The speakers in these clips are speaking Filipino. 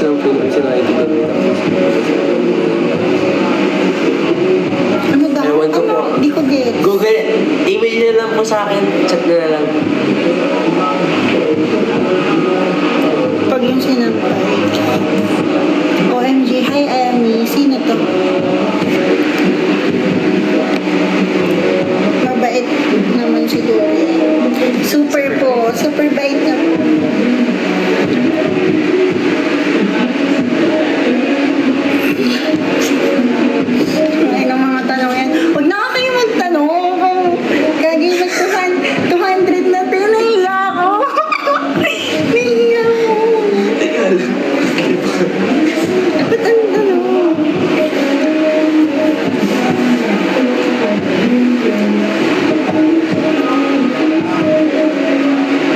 Text lang po naman sila ito. Ano daw? Ewan ko po. Di ko get. Google, email nyo lang po sa akin. Chat na lang. Pag yung sinampay. OMG, hi Emmy. Sino to? Mabait naman si Dorian. Super po. Super bait na. Ay, ng mga tanong yan. Huwag na kayo magtanong. Gagawin mag 200 na din. Nahiya ako. Nahiya ako. Ba't ang tanong?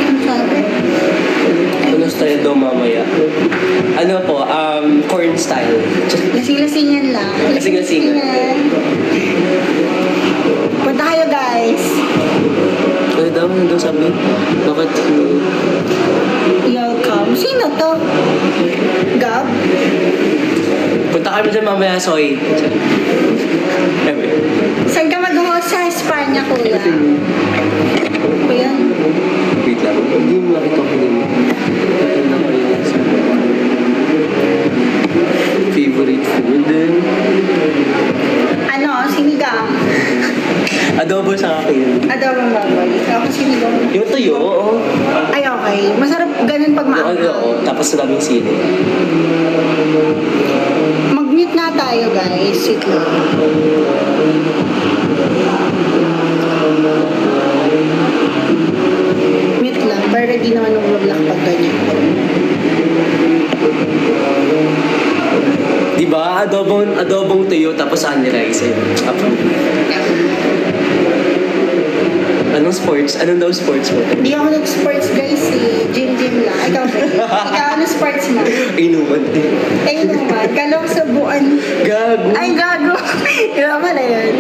Ang sabi? Ano style daw mamaya? Ano po, corn style. Lasing-lasingan lang. Lasing-lasingan. Punta kayo guys. Ano daw? Ano daw sabi? Bakit? Welcome. Sino to? Gab? Punta kami dyan mamaya, Soy. Saan ka mag-host sa Espanya, kuya? Kuya? Wait lang. Hindi mo makita ko din. Favorite food? Ano? Sinigang? Adobo sa akin. Adobong baboy. Ako sinigang. Yung tuyo, oo. Ay, okay. Masarap ganun pag Oo, maanghang. tapos maraming sili. Mag-mute na tayo, guys. Sit lang. Mute lang. Para di naman umulak pag ganyan. Diba? Adobong tuyo, tapos honey rice. Anong sports? Anong daw sports mo? Hindi ako nag-sports, guys. Gym lang. Ikaw ba? Ikaw, ano sports mo? Inuman. Eh, naman. Kalong sa buwan. Gago. Ay, gago. Iba pala yun.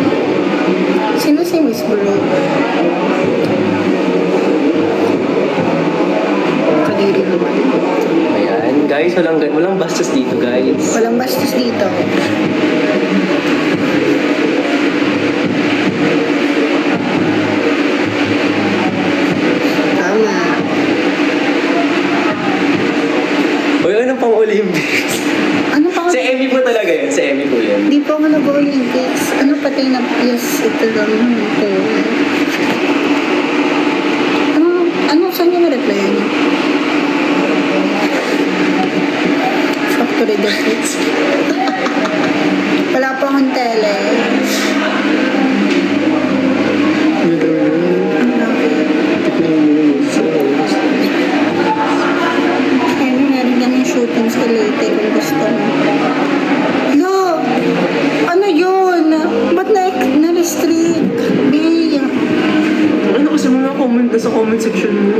Sino si Miss Bro? Kadiri naman. Ayan, guys, walang bastos dito, guys. Walang bastos dito. Tama. Uy, ano pang Olympics? Ano pa? Si Emmy po talaga yun. Si Emmy po yun. Hindi po ako nag-Olympics. Ano patay na? Yes, ito lang. Ito. Ano, saan yung reply niya? Factory defeats. Wala pa akong tele. Ano, meron yan yung shooting sa Leyte kung gusto mo. Lo! Ano yun? Ba't na-restrict? Biya. Ano kasi mga comment na sa comment section mo?